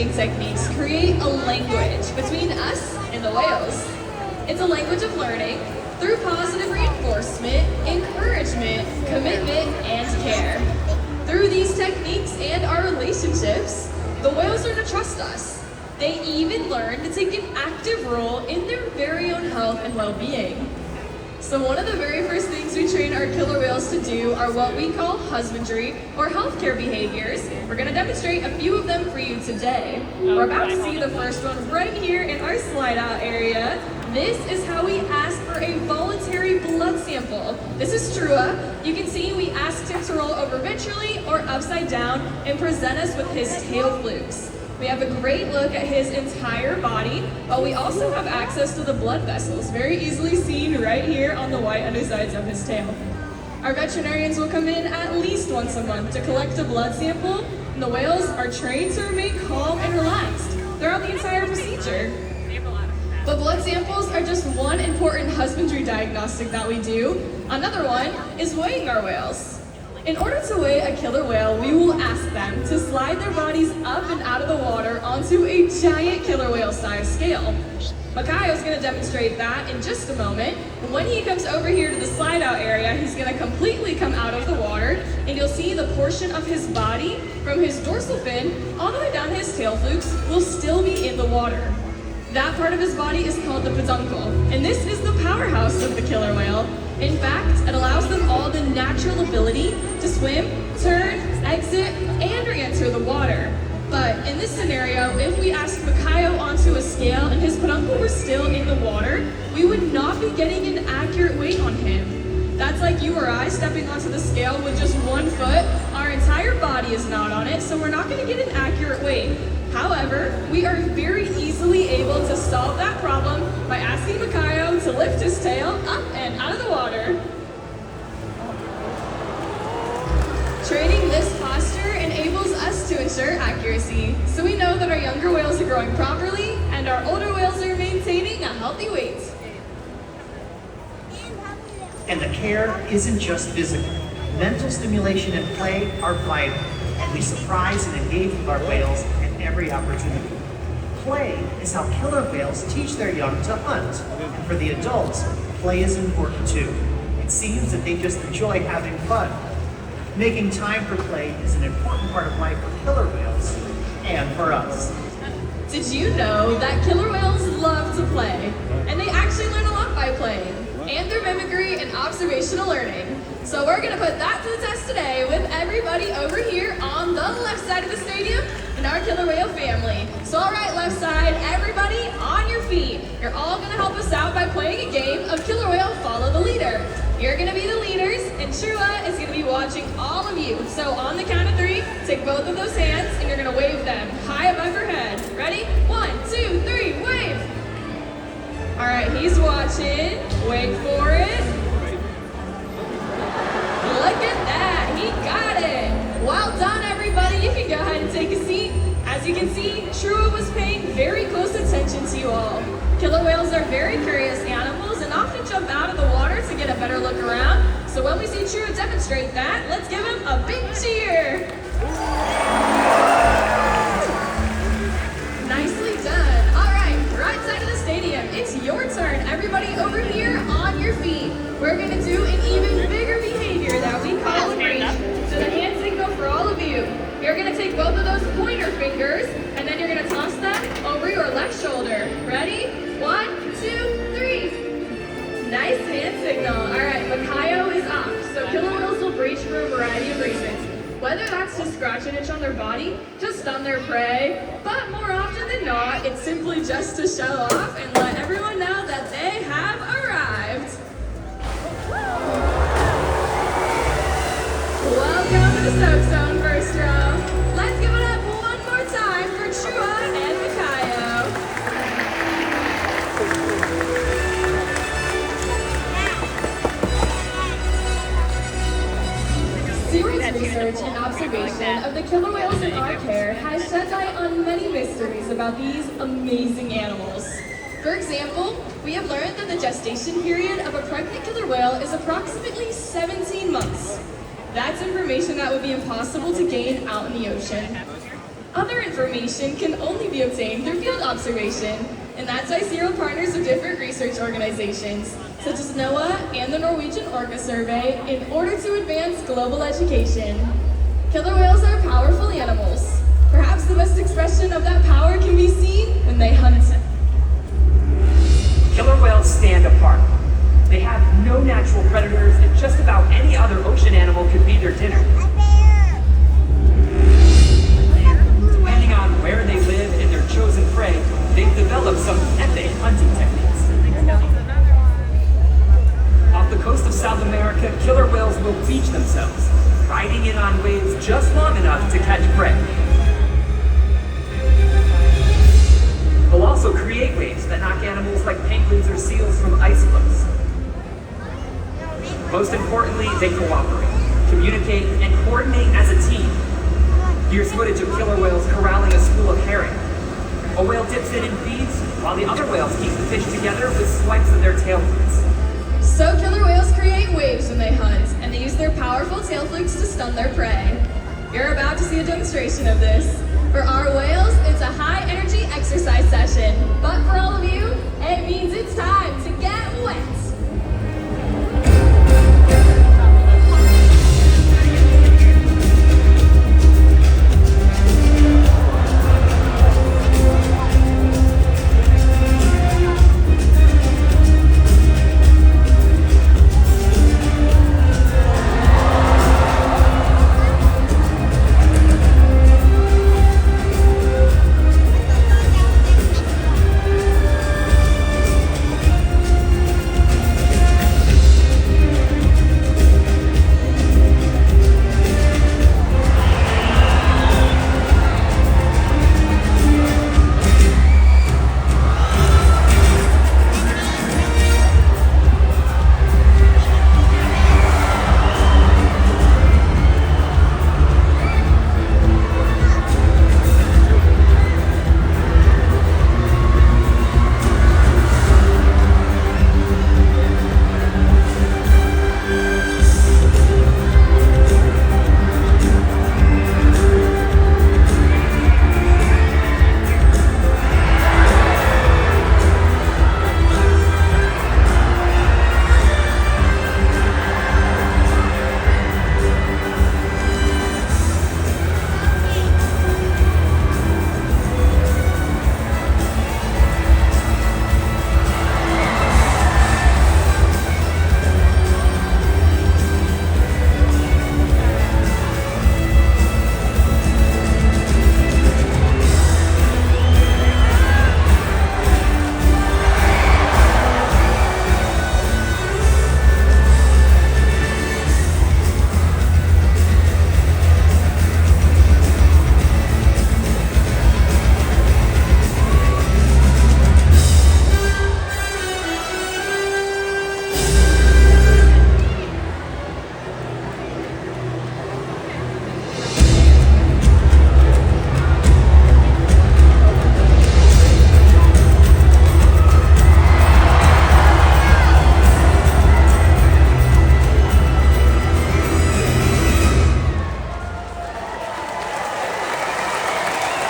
training techniques create a language between us and the whales. It's a language of learning through positive reinforcement, encouragement, commitment, and care. Through these techniques and our relationships, the whales learn to trust us. They even learn to take an active role in their very own health and well-being. So one of the very first things we train our killer whales to do are what we call husbandry or healthcare behaviors. We're going to demonstrate a few of them for you today. We're about to see the first one right here in our slide out area. This is how we ask for a voluntary blood sample. This is Trua. You can see we asked him to roll over ventrally or upside down and present us with his tail flukes. We have a great look at his entire body, but we also have access to the blood vessels, very easily seen right here on the white undersides of his tail. Our veterinarians will come in at least once a month to collect a blood sample, and the whales are trained to remain calm and relaxed throughout the entire procedure. But blood samples are just one important husbandry diagnostic that we do. Another one is weighing our whales. In order to weigh a killer whale, we will ask them to slide their bodies up and out of the water onto a giant killer whale size scale. Makayo is going to demonstrate that in just a moment. When he comes over here to the slide out area, he's going to completely come out of the water, and you'll see the portion of his body from his dorsal fin all the way down his tail flukes will still be in the water. That part of his body is called the peduncle, and this is the powerhouse of the killer whale. In fact, it allows them all the natural ability to swim, turn, exit, and re-enter the water. But in this scenario, if we asked Makayo onto a scale and his peduncle were still in the water, we would not be getting an accurate weight on him. That's like you or I stepping onto the scale with just 1 foot. Our entire body is not on it, so we're not going to get an accurate weight. However, we are very easily able to solve that problem by asking Makayo to lift his tail up and out of the water. Training this posture enables us to ensure accuracy, so we know that our younger whales are growing properly and our older whales are maintaining a healthy weight. And the care isn't just physical. Mental stimulation and play are vital, and we surprise and engage with our whales at every opportunity. Play is how killer whales teach their young to hunt, and for the adults, play is important too. It seems that they just enjoy having fun. Making time for play is an important part of life for killer whales, and for us. Did you know that killer whales love to play? And they actually learn a lot by playing, and through mimicry and observational learning. So we're gonna put that to the test today with everybody over here on the left side of the stadium in our killer whale family. So all right, left side, everybody on your feet. You're all gonna help us out by playing a game of killer whale follow the leader. You're gonna be the leaders, and Trua is gonna be watching all of you. So on the count of 3, take both of those hands, and you're gonna wave them high above your head. Ready? 1, 2, 3, wave! All right, he's watching. Wait for it. Look at that, he got it. Well done, everybody. You can go ahead and take a seat. As you can see, Trua was paying very close attention to you all. Killer whales are very curious animals and often jump out of the water to get a better look around. So when we see Trua demonstrate that, let's give him a big cheer. Nicely done. All right, right side of the stadium, it's your turn. Everybody over here on your feet. We're gonna do an even bigger behavior that we call a reach. So the hand signal for all of you. You're gonna take both of those pointer fingers, and then you're gonna toss them over your left shoulder. Ready? 1, 2, 3. Nice hand signal. All right, Makayo is off. So killer whales will breach for a variety of reasons. Whether that's to scratch an itch on their body, to stun their prey, but more often than not, it's simply just to show off and let everyone know that they have arrived. Welcome to the soak zone, first row. Let's give it up one more time for Trua and Makayo. Serious research and observation of the killer whales in our care has shed light on many mysteries about these amazing animals. For example, we have learned that the gestation period of a pregnant killer whale is approximately 17 months. That's information that would be impossible to gain out in the ocean. Other information can only be obtained through field observation, and that's why Zero partners with different research organizations, such as NOAA and the Norwegian Orca Survey, in order to advance global education. Killer whales are powerful animals. Perhaps the best expression of that power can be seen when they hunt. Killer whales stand apart. They have no natural predators, and just about any other ocean animal could be their dinner. Depending on where they live and their chosen prey, they've developed some epic hunting techniques. Off the coast of South America, killer whales will beach themselves, riding in on waves just long enough to catch prey. They'll also create waves that knock animals like penguins or seals from ice cliffs. Most importantly, they cooperate, communicate, and coordinate as a team. Here's footage of killer whales corralling a school of herring. A whale dips in and feeds, while the other whales keep the fish together with swipes of their tail flips. So killer whales create waves when they hunt, and they use their powerful tail flicks to stun their prey. You're about to see a demonstration of this. For our whales, it's a high-energy exercise session, but for all of you, it means it's time.